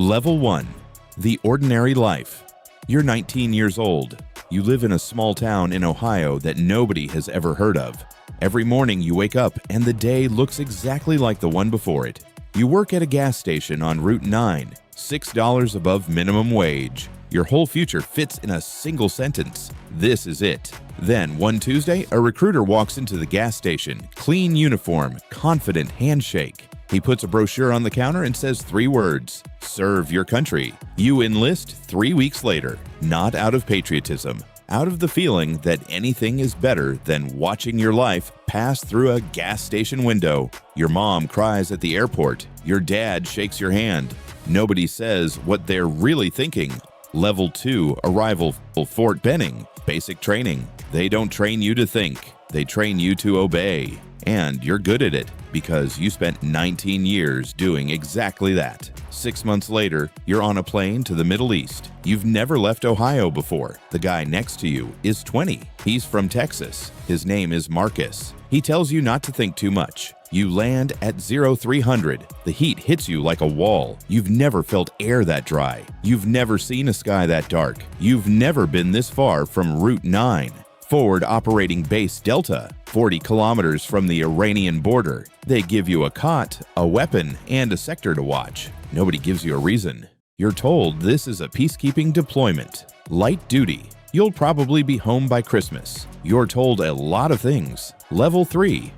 Level 1. The Ordinary Life. You're 19 years old. You live in a small town in Ohio that nobody has ever heard of. Every morning you wake up and the day looks exactly like the one before it. You work at a gas station on Route 9, $6 above minimum wage. Your whole future fits in a single sentence. This is it. Then, one Tuesday, a recruiter walks into the gas station. Clean uniform, confident handshake. He puts a brochure on the counter and says 3 words: serve your country. You enlist 3 weeks later, not out of patriotism, out of the feeling that anything is better than watching your life pass through a gas station window. Your mom cries at the airport. Your dad shakes your hand. Nobody says what they're really thinking. Level 2, Arrival, Fort Benning, Basic Training. They don't train you to think. They train you to obey. And you're good at it because you spent 19 years doing exactly that. 6 months later, you're on a plane to the Middle East. You've never left Ohio before. The guy next to you is 20. He's from Texas. His name is Marcus. He tells you not to think too much. You land at 0300. The heat hits you like a wall. You've never felt air that dry. You've never seen a sky that dark. You've never been this far from Route 9. Forward Operating Base Delta, 40 kilometers from the Iranian border. They give you a cot, a weapon, and a sector to watch. Nobody gives you a reason. You're told this is a peacekeeping deployment. Light duty. You'll probably be home by Christmas. You're told a lot of things. Level 3.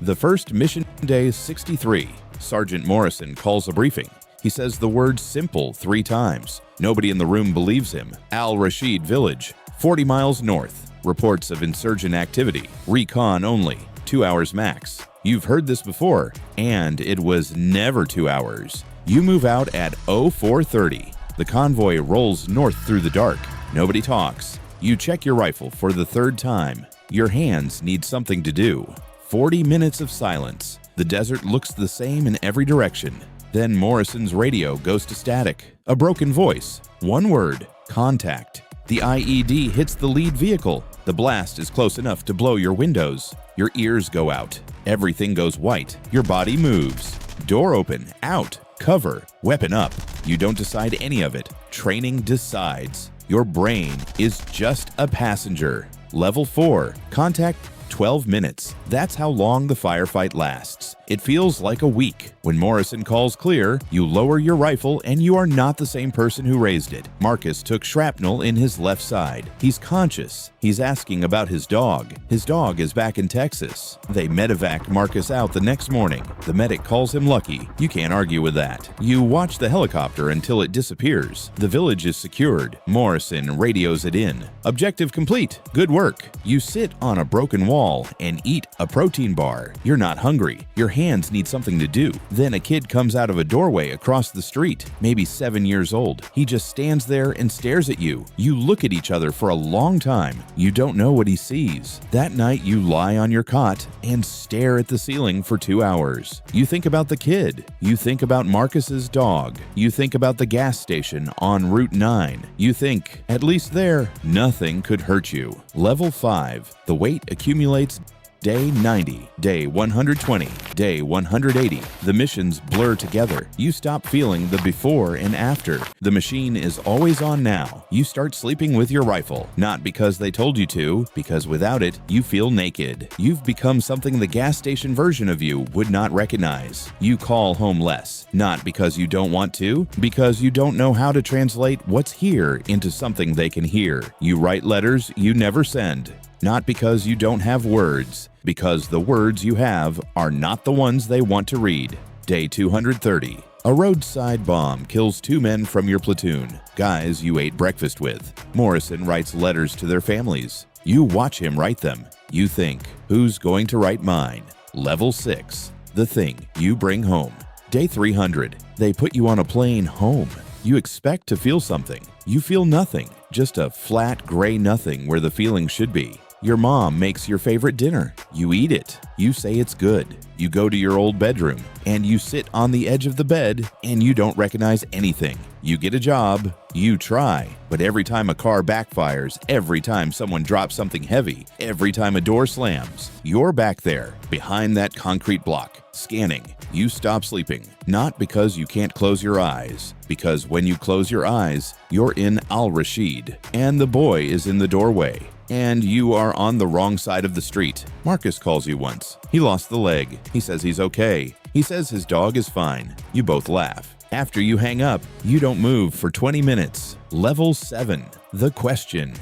The first mission day 63. Sergeant Morrison calls a briefing. He says the word simple 3 times. Nobody in the room believes him. Al-Rashid Village, 40 miles north. Reports of insurgent activity. Recon only. 2 hours max. You've heard this before, and it was never 2 hours. You move out at 0430. The convoy rolls north through the dark. Nobody talks. You check your rifle for the 3rd time. Your hands need something to do. 40 minutes of silence. The desert looks the same in every direction. Then Morrison's radio goes to static. A broken voice. 1 word. Contact. The IED hits the lead vehicle. The blast is close enough to blow your windows. Your ears go out. Everything goes white. Your body moves. Door open. Out. Cover. Weapon up. You don't decide any of it. Training decides. Your brain is just a passenger. Level 4. Contact 12 minutes. That's how long the firefight lasts. It feels like a week. When Morrison calls clear, you lower your rifle and you are not the same person who raised it. Marcus took shrapnel in his left side. He's conscious. He's asking about his dog. His dog is back in Texas. They medevac Marcus out the next morning. The medic calls him lucky. You can't argue with that. You watch the helicopter until it disappears. The village is secured. Morrison radios it in. Objective complete. Good work. You sit on a broken wall and eat a protein bar. You're not hungry. Your hands need something to do. Then a kid comes out of a doorway across the street, maybe 7 years old. He just stands there and stares at you. You look at each other for a long time. You don't know what he sees. That night you lie on your cot and stare at the ceiling for 2 hours. You think about the kid. You think about Marcus's dog. You think about the gas station on Route 9. You think, at least there, nothing could hurt you. Level 5. The weight accumulates. Day 90, day 120, day 180. The missions blur together. You stop feeling the before and after. The machine is always on now. You start sleeping with your rifle, not because they told you to, because without it, you feel naked. You've become something the gas station version of you would not recognize. You call home less, not because you don't want to, because you don't know how to translate what's here into something they can hear. You write letters you never send. Not because you don't have words, because the words you have are not the ones they want to read. Day 230. A roadside bomb kills 2 men from your platoon, guys you ate breakfast with. Morrison writes letters to their families. You watch him write them. You think, who's going to write mine? Level 6. The thing you bring home. Day 300. They put you on a plane home. You expect to feel something. You feel nothing. Just a flat gray nothing where the feeling should be. Your mom makes your favorite dinner. You eat it. You say it's good. You go to your old bedroom and you sit on the edge of the bed and you don't recognize anything. You get a job. You try. But every time a car backfires, every time someone drops something heavy, every time a door slams, you're back there behind that concrete block, scanning. You stop sleeping, not because you can't close your eyes, because when you close your eyes, you're in Al-Rashid, and the boy is in the doorway, and you are on the wrong side of the street. Marcus calls you once. He lost the leg. He says he's okay. He says his dog is fine. You both laugh. After you hang up, you don't move for 20 minutes. Level 7. The question.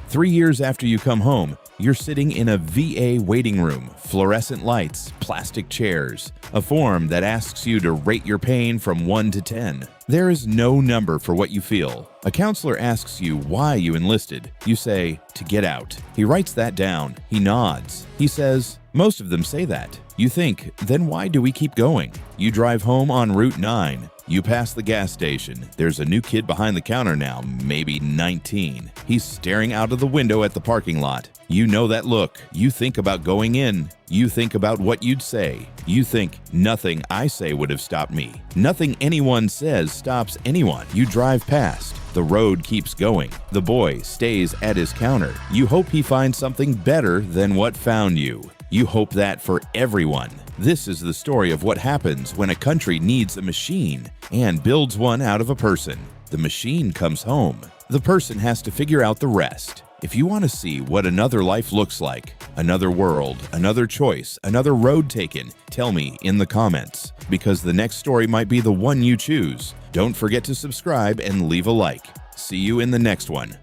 3 years after you come home, you're sitting in a VA waiting room, fluorescent lights, plastic chairs, a form that asks you to rate your pain from 1 to 10. There is no number for what you feel. A counselor asks you why you enlisted. You say, to get out. He writes that down. He nods. He says, most of them say that. You think, then why do we keep going? You drive home on Route 9. You pass the gas station. There's a new kid behind the counter now, maybe 19. He's staring out of the window at the parking lot. You know that look. You think about going in. You think about what you'd say. You think, nothing I say would have stopped me. Nothing anyone says stops anyone. You drive past. The road keeps going. The boy stays at his counter. You hope he finds something better than what found you. You hope that for everyone. This is the story of what happens when a country needs a machine and builds one out of a person. The machine comes home. The person has to figure out the rest. If you want to see what another life looks like, another world, another choice, another road taken, tell me in the comments, because the next story might be the one you choose. Don't forget to subscribe and leave a like. See you in the next one.